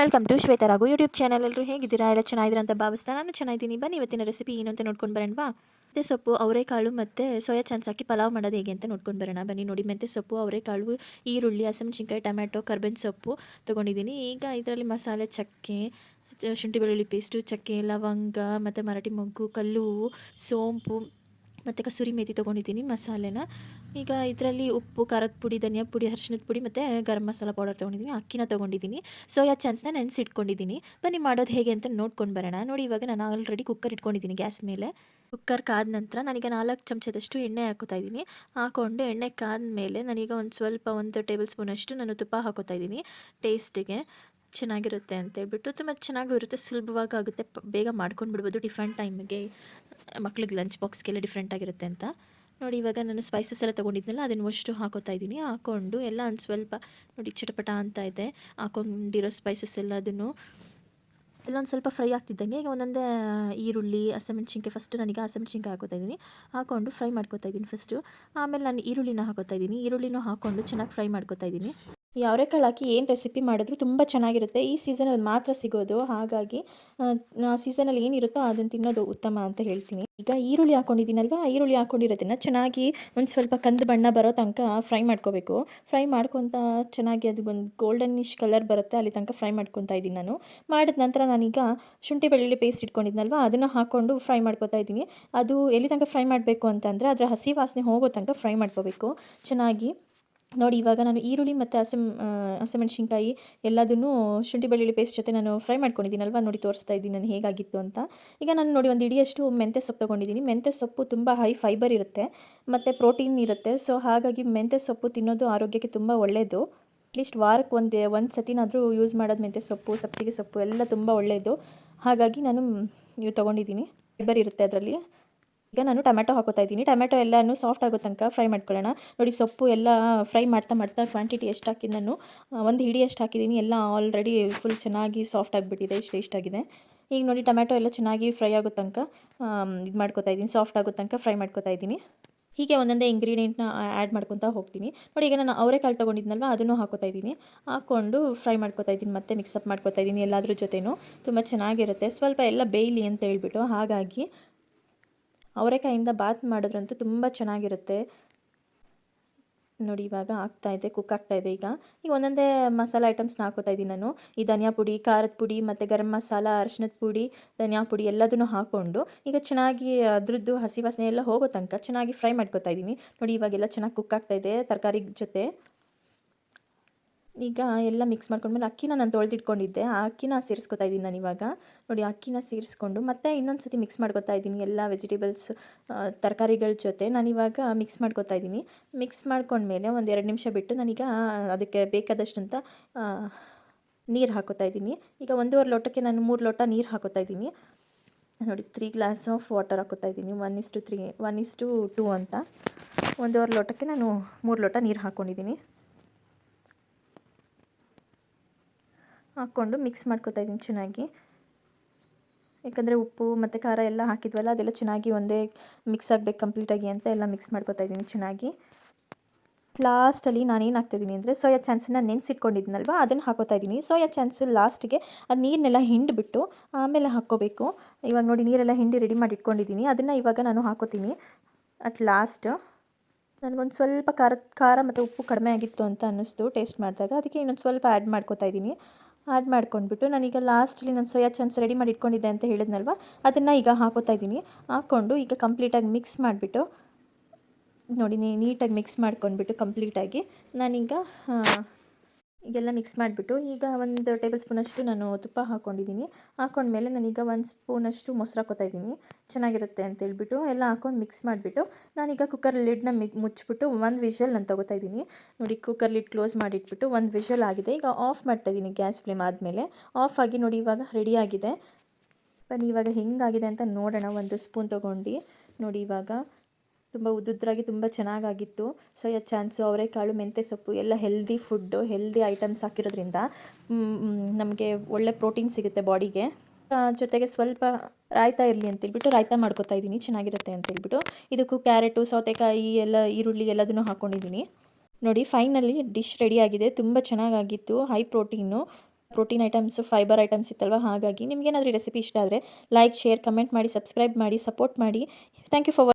Welcome to Shweta Raghu YouTube channel. ಎಲ್ಲರೂ ಹೇಗಿದ್ದೀರಾ? ಎಲ್ಲ ಚೆನ್ನಾಗಿದ್ದೀರಾ ಅಂತ ಭಾವಿಸ್ತಾ ನಾನು ಚೆನ್ನಾಗಿದ್ದೀನಿ. ಬನ್ನಿ ಇವತ್ತಿನ ರೆಸಿಪಿ ಏನು ಅಂತ ನೋಡ್ಕೊಂಡು ಬರೋಣವಾ. ಮೆಂತ್ಯ ಸೊಪ್ಪು, ಅವರೆಕಾಳು ಮತ್ತು ಸೋಯಾ ಚಾನ್ಸ್ ಹಾಕಿ ಪಲಾವ್ ಮಾಡೋದು ಹೇಗೆ ಅಂತ ನೋಡ್ಕೊಂಡು ಬರೋಣ. ಬನ್ನಿ ನೋಡಿ, ಮೆಂತ್ಯ ಸೊಪ್ಪು, ಅವರೆಕಾಳು, ಈರುಳ್ಳಿ, ಹಸಿಮೆಣಸಿನ್ಕಾಯಿ, ಟೊಮ್ಯಾಟೊ, ಕರ್ಬೇವಿನ ಸೊಪ್ಪು ತೊಗೊಂಡಿದ್ದೀನಿ. ಈಗ ಇದರಲ್ಲಿ ಮಸಾಲೆ, ಚಕ್ಕೆ, ಶುಂಠಿ ಬೆಳ್ಳುಳ್ಳಿ ಪೇಸ್ಟು, ಚಕ್ಕೆ, ಲವಂಗ ಮತ್ತು ಮರಾಠಿ ಮೊಗ್ಗು, ಕಲ್ಲು ಹೂವು, ಸೋಂಪು ಮತ್ತು ಕಸೂರಿ ಮೇಥಿ ತೊಗೊಂಡಿದ್ದೀನಿ ಮಸಾಲೆನ. ಈಗ ಇದರಲ್ಲಿ ಉಪ್ಪು, ಖಾರದ ಪುಡಿ, ಧನಿಯಾ ಪುಡಿ, ಅರಿಶಿಣದ ಪುಡಿ ಮತ್ತು ಗರಂ ಮಸಾಲ ಪೌಡರ್ ತೊಗೊಂಡಿದ್ದೀನಿ. ಅಕ್ಕಿನ ತೊಗೊಂಡಿದ್ದೀನಿ. ಸೋಯಾ ಚಾನ್ಸ್ನ ನೆನೆಸಿಟ್ಕೊಂಡಿದ್ದೀನಿ. ಬನ್ನಿ ಮಾಡೋದು ಹೇಗೆ ಅಂತ ನೋಡ್ಕೊಂಡು ಬರೋಣ. ನೋಡಿ, ಇವಾಗ ನಾನು ಆಲ್ರೆಡಿ ಕುಕ್ಕರ್ ಇಟ್ಕೊಂಡಿದ್ದೀನಿ ಗ್ಯಾಸ್ ಮೇಲೆ. ಕುಕ್ಕರ್ ಕಾದ ನಂತರ ನಾನೀಗ 4 ಚಮಚದಷ್ಟು ಎಣ್ಣೆ ಹಾಕೋತಾ ಇದ್ದೀನಿ. ಹಾಕ್ಕೊಂಡು ಎಣ್ಣೆ ಕಾದ ಮೇಲೆ ನಾನೀಗ ಒಂದು ಟೇಬಲ್ ಸ್ಪೂನಷ್ಟು ನಾನು ತುಪ್ಪ ಹಾಕೋತಾ ಇದ್ದೀನಿ. ಟೇಸ್ಟಿಗೆ ಚೆನ್ನಾಗಿರುತ್ತೆ ಅಂತೇಳ್ಬಿಟ್ಟು, ತುಂಬ ಚೆನ್ನಾಗೂ ಇರುತ್ತೆ, ಸುಲಭವಾಗಿ ಆಗುತ್ತೆ, ಬೇಗ ಮಾಡ್ಕೊಂಡು ಬಿಡ್ಬೋದು. ಟಿಫನ್ ಟೈಮಿಗೆ ಮಕ್ಳಿಗೆ ಲಂಚ್ ಬಾಕ್ಸ್ಗೆಲ್ಲ ಡಿಫ್ರೆಂಟಾಗಿರುತ್ತೆ ಅಂತ. ನೋಡಿ, ಇವಾಗ ನಾನು ಸ್ಪೈಸಸ್ ಎಲ್ಲ ತೊಗೊಂಡಿದ್ನಲ್ಲ ಅದನ್ನು ಅಷ್ಟು ಹಾಕೋತಾ ಇದ್ದೀನಿ. ಹಾಕ್ಕೊಂಡು ಎಲ್ಲ ಒಂದು ಸ್ವಲ್ಪ ನೋಡಿ ಚಟಪಟ ಅಂತ ಇದೆ ಹಾಕೊಂಡಿರೋ ಸ್ಪೈಸಸ್ ಎಲ್ಲದನ್ನು ಎಲ್ಲ ಒಂದು ಸ್ವಲ್ಪ ಫ್ರೈ ಆಗ್ತಿದ್ದಂಗೆ ಈಗ ಒಂದೊಂದೇ ಈರುಳ್ಳಿ, ಹಸಿಮೆಣ್ಸಿನ್ಕಾಯಿ, ಫಸ್ಟು ನಾನೀಗ ಹಸಿಮೆಣ್ಸಿನ್ಕಾಯಿ ಹಾಕೋತಾ ಇದ್ದೀನಿ. ಹಾಕ್ಕೊಂಡು ಫ್ರೈ ಮಾಡ್ಕೋತಾ ಇದ್ದೀನಿ ಫಸ್ಟು. ಆಮೇಲೆ ನಾನು ಈರುಳ್ಳಿನ ಹಾಕೋತಾ ಇದ್ದೀನಿ. ಈರುಳ್ಳಿನೂ ಹಾಕ್ಕೊಂಡು ಚೆನ್ನಾಗಿ ಫ್ರೈ ಮಾಡ್ಕೋತಾ ಇದ್ದೀನಿ. ಈ ಅವರೆಕಾಳು ಹಾಕಿ ಏನು ರೆಸಿಪಿ ಮಾಡಿದ್ರು ತುಂಬ ಚೆನ್ನಾಗಿರುತ್ತೆ. ಈ ಸೀಸನಲ್ಲಿ ಮಾತ್ರ ಸಿಗೋದು, ಹಾಗಾಗಿ ಆ ಸೀಸನಲ್ಲಿ ಏನಿರುತ್ತೋ ಅದನ್ನು ತಿನ್ನೋದು ಉತ್ತಮ ಅಂತ ಹೇಳ್ತೀನಿ. ಈಗ ಈರುಳ್ಳಿ ಹಾಕ್ಕೊಂಡಿದ್ದೀನಲ್ವ, ಈರುಳ್ಳಿ ಹಾಕ್ಕೊಂಡಿರೋದನ್ನು ಚೆನ್ನಾಗಿ ಒಂದು ಸ್ವಲ್ಪ ಕಂದು ಬಣ್ಣ ಬರೋ ತನಕ ಫ್ರೈ ಮಾಡ್ಕೋಬೇಕು. ಫ್ರೈ ಮಾಡ್ಕೊತ ಚೆನ್ನಾಗಿ ಅದು ಒಂದು ಗೋಲ್ಡನಿಶ್ ಕಲರ್ ಬರುತ್ತೆ, ಅಲ್ಲಿ ತನಕ ಫ್ರೈ ಮಾಡ್ಕೊತಾ ಇದ್ದೀನಿ ನಾನು. ಮಾಡಿದ ನಂತರ ನಾನೀಗ ಶುಂಠಿ ಬೆಳ್ಳುಳ್ಳಿ ಪೇಸ್ಟ್ ಇಟ್ಕೊಂಡಿದ್ನಲ್ವ ಅದನ್ನು ಹಾಕ್ಕೊಂಡು ಫ್ರೈ ಮಾಡ್ಕೊತಾ ಇದ್ದೀನಿ. ಅದು ಎಲ್ಲಿ ತನಕ ಫ್ರೈ ಮಾಡಬೇಕು ಅಂತಂದರೆ ಅದರ ಹಸಿ ವಾಸನೆ ಹೋಗೋ ತನಕ ಫ್ರೈ ಮಾಡ್ಕೋಬೇಕು ಚೆನ್ನಾಗಿ. ನೋಡಿ, ಇವಾಗ ನಾನು ಈರುಳ್ಳಿ ಮತ್ತು ಹಸಿಮೆಣ್ಸಿನ್ಕಾಯಿ ಎಲ್ಲದನ್ನೂ ಶುಂಠಿ ಬೆಳ್ಳುಳ್ಳಿ ಪೇಸ್ಟ್ ಜೊತೆ ನಾನು ಫ್ರೈ ಮಾಡ್ಕೊಂಡಿದ್ದೀನಲ್ವ, ನೋಡಿ ತೋರಿಸ್ತಾ ಇದ್ದೀನಿ ನಾನು ಹೇಗಾಗಿತ್ತು ಅಂತ. ಈಗ ನಾನು ನೋಡಿ ಒಂದು ಇಡಿಯಷ್ಟು ಮೆಂತ್ಯ ಸೊಪ್ಪು ತೊಗೊಂಡಿದ್ದೀನಿ. ಮೆಂತ್ಯ ಸೊಪ್ಪು ತುಂಬ ಹೈ ಫೈಬರ್ ಇರುತ್ತೆ ಮತ್ತು ಪ್ರೋಟೀನ್ ಇರುತ್ತೆ. ಸೊ ಹಾಗಾಗಿ ಮೆಂತ್ಯ ಸೊಪ್ಪು ತಿನ್ನೋದು ಆರೋಗ್ಯಕ್ಕೆ ತುಂಬ ಒಳ್ಳೆಯದು. ಅಟ್ಲೀಸ್ಟ್ ವಾರಕ್ಕೆ ಒಂದು ಸತಿನಾದರೂ ಯೂಸ್ ಮಾಡೋದು. ಮೆಂತ್ಯ ಸೊಪ್ಪು, ಸಬ್ಸಿಗೆ ಸೊಪ್ಪು ಎಲ್ಲ ತುಂಬ ಒಳ್ಳೆಯದು. ಹಾಗಾಗಿ ನಾನು ಇವು ತೊಗೊಂಡಿದ್ದೀನಿ, ಫೈಬರ್ ಇರುತ್ತೆ ಅದರಲ್ಲಿ. ಈಗ ನಾನು ಟೊಮ್ಯಾಟೊ ಹಾಕೋತಾ ಇದ್ದೀನಿ. ಟೊಮ್ಯಾಟೊ ಎಲ್ಲನೂ ಸಾಫ್ಟ್ ಆಗೋ ತನಕ ಫ್ರೈ ಮಾಡ್ಕೊಳ್ಳೋಣ. ನೋಡಿ, ಸೊಪ್ಪು ಎಲ್ಲ ಫ್ರೈ ಮಾಡ್ತಾ ಕ್ವಾಂಟಿಟಿ ಎಷ್ಟು ಹಾಕಿದ್ದು ನಾನು ಒಂದು ಹಿಡಿಯಷ್ಟು ಹಾಕಿದ್ದೀನಿ. ಎಲ್ಲ ಆಲ್ರೆಡಿ ಫುಲ್ ಚೆನ್ನಾಗಿ ಸಾಫ್ಟ್ ಆಗಿಬಿಟ್ಟಿದೆ, ಇಷ್ಟಾಗಿದೆ. ಈಗ ನೋಡಿ, ಟೊಮ್ಯಾಟೊ ಎಲ್ಲ ಚೆನ್ನಾಗಿ ಫ್ರೈ ಆಗೋ ತನಕ ಇದು ಮಾಡ್ಕೋತಾ ಇದ್ದೀನಿ, ಸಾಫ್ಟ್ ಆಗೋ ತನಕ ಫ್ರೈ ಮಾಡ್ಕೋತಾ ಇದ್ದೀನಿ. ಹೀಗೆ ಒಂದೊಂದೇ ಇಂಗ್ರೀಡಿಯೆಂಟ್ನ ಆ್ಯಡ್ ಮಾಡ್ಕೊತಾ ಹೋಗ್ತೀನಿ. ನೋಡಿ, ಈಗ ನಾನು ಅವರೆಕಾಳು ತೊಗೊಂಡಿದ್ನಲ್ವ ಅದನ್ನು ಹಾಕೋತಾ ಇದ್ದೀನಿ. ಹಾಕ್ಕೊಂಡು ಫ್ರೈ ಮಾಡ್ಕೋತಾ ಇದ್ದೀನಿ, ಮತ್ತೆ ಮಿಕ್ಸಪ್ ಮಾಡ್ಕೋತಾ ಇದ್ದೀನಿ ಎಲ್ಲದ್ರ ಜೊತೆನೂ. ತುಂಬ ಚೆನ್ನಾಗಿರುತ್ತೆ, ಸ್ವಲ್ಪ ಎಲ್ಲ ಬೇಯಲಿ ಅಂತ ಹೇಳ್ಬಿಟ್ಟು. ಹಾಗಾಗಿ ಅವರೆಕಾಯಿಂದ ಬಾತ್ ಮಾಡಿದ್ರಂತೂ ತುಂಬ ಚೆನ್ನಾಗಿರುತ್ತೆ. ನೋಡಿ, ಇವಾಗ ಆಗ್ತಾಯಿದೆ, ಕುಕ್ ಆಗ್ತಾಯಿದೆ. ಈಗ ಒಂದೊಂದೇ ಮಸಾಲೆ ಐಟಮ್ಸ್ನ ಹಾಕೋತಾ ಇದ್ದೀನಿ ನಾನು. ಈ ಧನಿಯಾ ಪುಡಿ, ಖಾರದ ಪುಡಿ ಮತ್ತು ಗರಂ ಮಸಾಲ, ಅರಿಶಿಣದ ಪುಡಿ, ಧನಿಯಾ ಪುಡಿ ಎಲ್ಲದನ್ನು ಹಾಕ್ಕೊಂಡು ಈಗ ಚೆನ್ನಾಗಿ ಅದ್ರದ್ದು ಹಸಿ ವಾಸನೆ ಎಲ್ಲ ಹೋಗೋ ತನಕ ಚೆನ್ನಾಗಿ ಫ್ರೈ ಮಾಡ್ಕೋತಾ ಇದ್ದೀನಿ. ನೋಡಿ, ಇವಾಗೆಲ್ಲ ಚೆನ್ನಾಗಿ ಕುಕ್ ಆಗ್ತಾಯಿದೆ ತರಕಾರಿ ಜೊತೆ. ಈಗ ಎಲ್ಲ ಮಿಕ್ಸ್ ಮಾಡ್ಕೊಂಡ್ಮೇಲೆ ಅಕ್ಕಿನ ನಾನು ತೊಳೆದಿಟ್ಕೊಂಡಿದ್ದೆ, ಆ ಅಕ್ಕಿನ ಸೇರಿಸ್ಕೊತಾ ಇದ್ದೀನಿ ನಾನು ಇವಾಗ. ನೋಡಿ, ಅಕ್ಕಿನ ಸೇರಿಸ್ಕೊಂಡು ಮತ್ತೆ ಇನ್ನೊಂದು ಸತಿ ಮಿಕ್ಸ್ ಮಾಡ್ಕೊತಾ ಇದ್ದೀನಿ ಎಲ್ಲ ವೆಜಿಟೇಬಲ್ಸ್, ತರಕಾರಿಗಳ ಜೊತೆ ನಾನಿವಾಗ ಮಿಕ್ಸ್ ಮಾಡ್ಕೊತಾ ಇದ್ದೀನಿ. ಮಿಕ್ಸ್ ಮಾಡ್ಕೊಂಡ್ಮೇಲೆ ಒಂದು 2 ನಿಮಿಷ ಬಿಟ್ಟು ನಾನೀಗ ಅದಕ್ಕೆ ಬೇಕಾದಷ್ಟಂತ ನೀರು ಹಾಕೋತಾ ಇದ್ದೀನಿ. ಈಗ 1.5 ಲೋಟಕ್ಕೆ ನಾನು 3 ಲೋಟ ನೀರು ಹಾಕೋತಾ ಇದ್ದೀನಿ. ನೋಡಿ, 3 ಗ್ಲಾಸ್ ಆಫ್ ವಾಟರ್ ಹಾಕೋತಾ ಇದ್ದೀನಿ. 1:3 1:2 ಅಂತ 1.5 ಲೋಟಕ್ಕೆ ನಾನು 3 ಲೋಟ ನೀರು ಹಾಕ್ಕೊಂಡಿದ್ದೀನಿ. ಹಾಕ್ಕೊಂಡು ಮಿಕ್ಸ್ ಮಾಡ್ಕೊತಾ ಇದ್ದೀನಿ ಚೆನ್ನಾಗಿ. ಯಾಕಂದರೆ ಉಪ್ಪು ಮತ್ತು ಖಾರ ಎಲ್ಲ ಹಾಕಿದ್ವಲ್ಲ, ಅದೆಲ್ಲ ಚೆನ್ನಾಗಿ ಒಂದೇ ಮಿಕ್ಸ್ ಆಗಬೇಕು ಕಂಪ್ಲೀಟಾಗಿ ಅಂತ ಎಲ್ಲ ಮಿಕ್ಸ್ ಮಾಡ್ಕೊತಾ ಇದ್ದೀನಿ ಚೆನ್ನಾಗಿ. ಲಾಸ್ಟಲ್ಲಿ ನಾನೇನು ಹಾಕ್ತಾಯಿದ್ದೀನಿ ಅಂದರೆ ಸೋಯಾ ಚಾನ್ಸನ್ನ ನೆನೆಸಿಟ್ಕೊಂಡಿದ್ದೀನಲ್ವ ಅದನ್ನು ಹಾಕೋತಾ ಇದ್ದೀನಿ. ಸೋಯಾ ಚಾನ್ಸ್ ಲಾಸ್ಟಿಗೆ ಅದು ನೀರನ್ನೆಲ್ಲ ಹಿಂಡಿಬಿಟ್ಟು ಆಮೇಲೆ ಹಾಕ್ಕೋಬೇಕು. ಇವಾಗ ನೋಡಿ, ನೀರೆಲ್ಲ ಹಿಂಡಿ ರೆಡಿ ಮಾಡಿ ಇಟ್ಕೊಂಡಿದ್ದೀನಿ, ಅದನ್ನು ಇವಾಗ ನಾನು ಹಾಕೋತೀನಿ ಅಟ್ ಲಾಸ್ಟ್. ನನಗೊಂದು ಸ್ವಲ್ಪ ಖಾರ ಮತ್ತು ಉಪ್ಪು ಕಡಿಮೆ ಆಗಿತ್ತು ಅಂತ ಅನ್ನಿಸ್ತು ಟೇಸ್ಟ್ ಮಾಡಿದಾಗ, ಅದಕ್ಕೆ ಇನ್ನೊಂದು ಸ್ವಲ್ಪ ಆ್ಯಡ್ ಮಾಡ್ಕೋತಾ ಇದ್ದೀನಿ. ಆ್ಯಡ್ ಮಾಡ್ಕೊಂಡ್ಬಿಟ್ಟು ನಾನೀಗ ಲಾಸ್ಟಲ್ಲಿ ನಾನು ಸೋಯಾ ಚಾನ್ಸ್ ರೆಡಿ ಮಾಡಿ ಇಟ್ಕೊಂಡಿದ್ದೆ ಅಂತ ಹೇಳಿದ್ನಲ್ವ, ಅದನ್ನು ಈಗ ಹಾಕೋತಾ ಇದ್ದೀನಿ. ಹಾಕ್ಕೊಂಡು ಈಗ ಕಂಪ್ಲೀಟಾಗಿ ಮಿಕ್ಸ್ ಮಾಡಿಬಿಟ್ಟು ನೋಡಿ, ನೀಟಾಗಿ ಮಿಕ್ಸ್ ಮಾಡ್ಕೊಂಡ್ಬಿಟ್ಟು ಕಂಪ್ಲೀಟಾಗಿ ನಾನೀಗ ಈಗೆಲ್ಲ ಮಿಕ್ಸ್ ಮಾಡಿಬಿಟ್ಟು ಈಗ 1 ಟೇಬಲ್ ಸ್ಪೂನಷ್ಟು ನಾನು ತುಪ್ಪ ಹಾಕ್ಕೊಂಡಿದ್ದೀನಿ. ಹಾಕ್ಕೊಂಡ್ಮೇಲೆ ನಾನೀಗ 1 ಸ್ಪೂನಷ್ಟು ಮೊಸರು ಹಾಕೋತಾ ಇದ್ದೀನಿ, ಚೆನ್ನಾಗಿರುತ್ತೆ ಅಂತೇಳ್ಬಿಟ್ಟು. ಎಲ್ಲ ಹಾಕ್ಕೊಂಡು ಮಿಕ್ಸ್ ಮಾಡಿಬಿಟ್ಟು ನಾನೀಗ ಕುಕ್ಕರ್ ಲಿಡ್ನ ಮುಚ್ಚಿಬಿಟ್ಟು 1 ವಿಷಲ್ ನಾನು ತೊಗೋತಾ ಇದ್ದೀನಿ. ನೋಡಿ, ಕುಕ್ಕರ್ ಲಿಡ್ ಕ್ಲೋಸ್ ಮಾಡಿಟ್ಬಿಟ್ಟು 1 ವಿಷಲ್ ಆಗಿದೆ. ಈಗ ಆಫ್ ಮಾಡ್ತಾಯಿದ್ದೀನಿ ಗ್ಯಾಸ್ ಫ್ಲೇಮ್ ಆದಮೇಲೆ. ಆಫ್ ಆಗಿ ನೋಡಿ, ಇವಾಗ ರೆಡಿಯಾಗಿದೆ. ಬನ್ನಿ ಇವಾಗ ಹೆಂಗಾಗಿದೆ ಅಂತ ನೋಡೋಣ. 1 ಸ್ಪೂನ್ ತೊಗೊಂಡು ನೋಡಿ, ಇವಾಗ ತುಂಬ ಉದ್ದುದ್ರಾಗಿ ತುಂಬ ಚೆನ್ನಾಗಾಗಿತ್ತು. ಸೋಯಾ ಚಾನ್ಸು, ಅವರೆಕಾಳು, ಮೆಂತ್ಯ ಸೊಪ್ಪು ಎಲ್ಲ ಹೆಲ್ದಿ ಫುಡ್ಡು, ಹೆಲ್ದಿ ಐಟಮ್ಸ್ ಹಾಕಿರೋದ್ರಿಂದ ನಮಗೆ ಒಳ್ಳೆ ಪ್ರೋಟೀನ್ ಸಿಗುತ್ತೆ ಬಾಡಿಗೆ. ಜೊತೆಗೆ ಸ್ವಲ್ಪ ರಾಯ್ತ ಇರಲಿ ಅಂತೇಳ್ಬಿಟ್ಟು ರಾಯ್ತ ಮಾಡ್ಕೊತಾ ಇದ್ದೀನಿ, ಚೆನ್ನಾಗಿರುತ್ತೆ ಅಂತೇಳ್ಬಿಟ್ಟು. ಇದಕ್ಕೂ ಕ್ಯಾರೆಟು, ಸೌತೆಕಾಯಿ ಎಲ್ಲ, ಈರುಳ್ಳಿ ಎಲ್ಲದನ್ನು ಹಾಕ್ಕೊಂಡಿದ್ದೀನಿ. ನೋಡಿ, ಫೈನಲಿ ಡಿಶ್ ರೆಡಿಯಾಗಿದೆ. ತುಂಬ ಚೆನ್ನಾಗಾಗಿತ್ತು, high protein. Protein items, fiber items ಇತ್ತಲ್ವ, ಹಾಗಾಗಿ ನಿಮಗೇನಾದರೂ ಈ ರೆಸಿಪಿ ಇಷ್ಟ ಆದರೆ ಲೈಕ್, ಶೇರ್, ಕಮೆಂಟ್ ಮಾಡಿ, ಸಬ್ಸ್ಕ್ರೈಬ್ ಮಾಡಿ, ಸಪೋರ್ಟ್ ಮಾಡಿ. Thank you for